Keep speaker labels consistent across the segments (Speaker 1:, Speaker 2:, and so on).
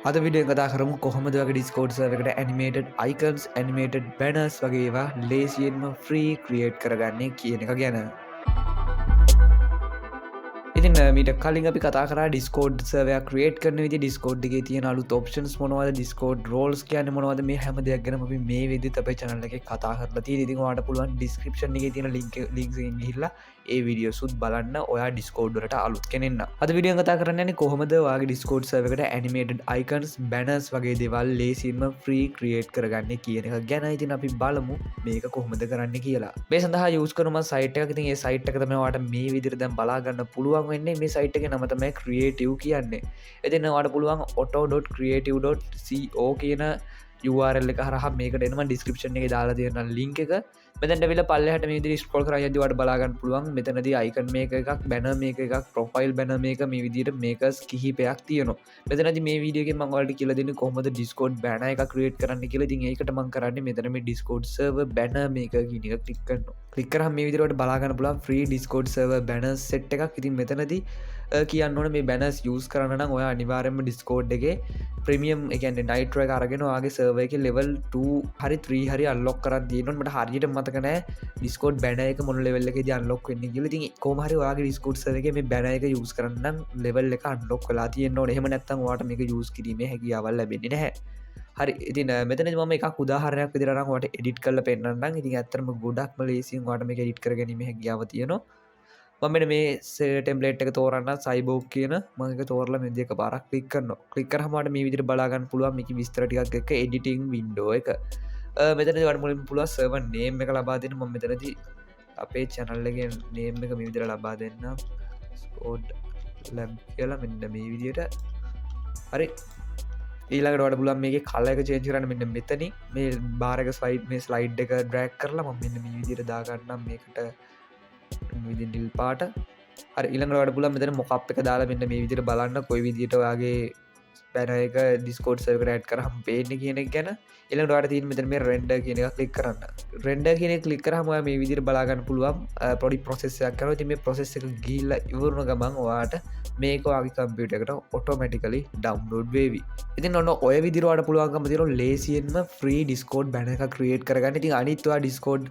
Speaker 1: අද විඩියෝ කතා කරමු කොහොමද වගේ Discord server එකට animated icons, animated banners වගේ ඒවා ලේසියෙන්ම free create කරගන්නේ කියන එක ගැන. ඉතින් මීට කලින් අපි කතා කරා Discord server create කරන විදිහ, Discord එකේ තියෙන අලුත් options මොනවද, Discord roles කියන්නේ මොනවද, මේ හැම දෙයක් ගැනම අපි මේ විදිහට අපේ channel එකේ කතා කරලා තියෙනවා. ඉතින් ඔයාලට පුළුවන් description එකේ තියෙන links එකෙන් ගිහිල්ලා ඒ වීඩියෝස් උත් බලන්න ඔයා Discord වලට අලුත් කෙනෙක් නම්. අද වීඩියෝ එක කතා කරන්නේ කොහොමද ඔයාගේ Discord server එකට animated icons, banners වගේ දේවල් ලේසියෙන්ම free create කරගන්නේ කියන එක ගැන. ඉතින් අපි බලමු මේක කොහොමද කරන්න කියලා. මේ සඳහා use කරන මම site එකක්. ඉතින් ඒ site එක තමයි ඔයාලට මේ විදිහට දැන් බලා ගන්න පුළුවන් වෙන්නේ. මේ site එකේ නම තමයි creative කියන්නේ. ඉතින් ඔයාලට පුළුවන් auto.creative.co කියන URL එක හරහා මේකට එනවා. description එකේ දාලා තියෙන link එක. මෙතනට ඇවිල්ලා පල්ලෙහාට මේ විදිහට scroll කරලා යද්දි ඔයාලට බලා ගන්න පුළුවන් මෙතනදී icon මේක එකක්, banner මේක එකක්, profile banner මේක, මේ විදිහට makers කිහිපයක් තියෙනවා. මෙතනදී මේ වීඩියෝ එකෙන් මම ඔයාලට කියලා දෙන්නේ කොහොමද Discord banner එකක් create කරන්න කියලා. ඉතින් ඒකට මම කරන්නේ මෙතන මේ Discord server banner maker කියන එක click කරනවා. click කරාම මේ විදිහට බලා ගන්න පුළුවන් free Discord server banner set එකක්. ඉතින් මෙතනදී කියන්න ඕනේ මේ banners use කරන්න නම් ඔයා අනිවාර්යයෙන්ම Discord එකේ premium ඒ කියන්නේ nitro එක අරගෙන ඔයාගේ server එකේ level 2 හරි 3 හරි unlock කරන් තියෙනවා. මට හරියට මතක නැහැ Discord banner එක මොන level එකේදී unlock වෙන්නේ කියලා. ඉතින් කොහොම හරි ඔයාගේ Discord server එකේ මේ banner එක use කරන්න නම් level එක unlock වෙලා තියෙන්න ඕනේ. එහෙම නැත්නම් ඔයාට මේක use කිරීමේ හැකියාවක් ලැබෙන්නේ නැහැ. හරි, ඉතින් මෙතනදී මම එකක් උදාහරණයක් විදිහට අරන් ඔයාලට edit කරලා පෙන්නන්නම්. ඉතින් ඇත්තටම ගොඩක්ම ලේසියෙන් ඔයාලට මේක edit කරගැනීමේ හැකියාව තියෙනවා. මම මෙන්න මේ ටෙම්ප්ලේට් එක තෝරන්න cyborg කියන මම ඒක තෝරලා මේ දෙක පාරක් ක්ලික් කරනවා. ක්ලික් කරාම ඔයාලට මේ විදිහට බලා ගන්න පුළුවන් මේකේ විස්තර ටිකක් එක්ක editing window එක. මෙතනදී ඔයාලට මුලින්ම පුළුවන් server name එක ලබා දෙන්න. මම මෙතනදී අපේ channel එකේ name එක මේ විදිහට ලබා දෙන්නම්. Discord lab කියලා මෙන්න මේ විදිහට. හරි. ඊළඟට ඔයාලට පුළුවන් මේකේ color එක change කරන්න මෙන්න මෙතනින් මේ bar එක slide එක drag කරලා මම මෙන්න මේ විදිහට දා ගන්නම් මේකට විදිහට නිල් පාට. හරි, ඊළඟට ඔයාලට පුළුවන් මෙතන මොකක් එක දාලා මෙන්න මේ විදිහට බලන්න කොයි විදිහට ඔයාගේ banner එක Discord server එකට add කරාම පේන්නේ කියන එක ගැන. ඊළඟට ඔයාලට තියෙන මෙතන මේ render කියන එක click කරන්න. render කියන එක click කරාම ඔයා මේ විදිහට බලා ගන්න පුළුවන් පොඩි process එකක් කරනවා. ඉතින් මේ process එක ගිහිල්ලා ඉවරුන ගමන් ඔයාට මේක ඔයාගේ computer එකට automatically download වෙවි. ඉතින් ඔන්න ඔය විදිහට ඔයාලට පුළුවන්කම තියෙනවා ලේසියෙන්ම free Discord banner එකක් create කරගන්න. ඉතින් අනිත් ඔයා Discord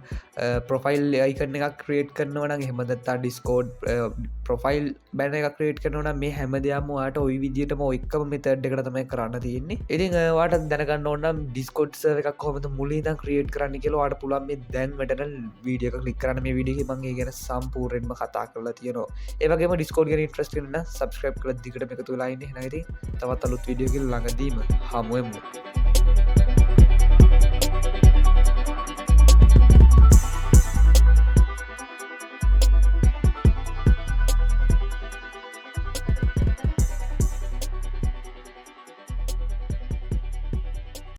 Speaker 1: profile icon එකක් create කරනවා නම් එහෙම නැත්නම් Discord profile banner එකක් create කරනවා නම් මේ හැමදේම ඔයාට ওই විදිහටම ඔය එකම method එකට තමයි කරන්න තියෙන්නේ. ඉතින් ඔයාට දැනගන්න ඕන නම් Discord server එකක් කොහොමද මුලින් ඉඳන් create කරන්න කියලා ඔයාට පුළුවන් මේ දැන් වැටෙන වීඩියෝ එක click කරන්න. මේ වීඩියෝ එකේ මම ඒ ගැන සම්පූර්ණයෙන්ම කතා කරලා තියෙනවා. ඒ වගේම Discord ගැන interest වෙන නම් subscribe කරලා දිගට මේක තුලා ඉන්න. එහෙනම් ඉතින් තවත් අලුත් වීඩියෝ එකකින් ළඟදීම හමු වෙමු.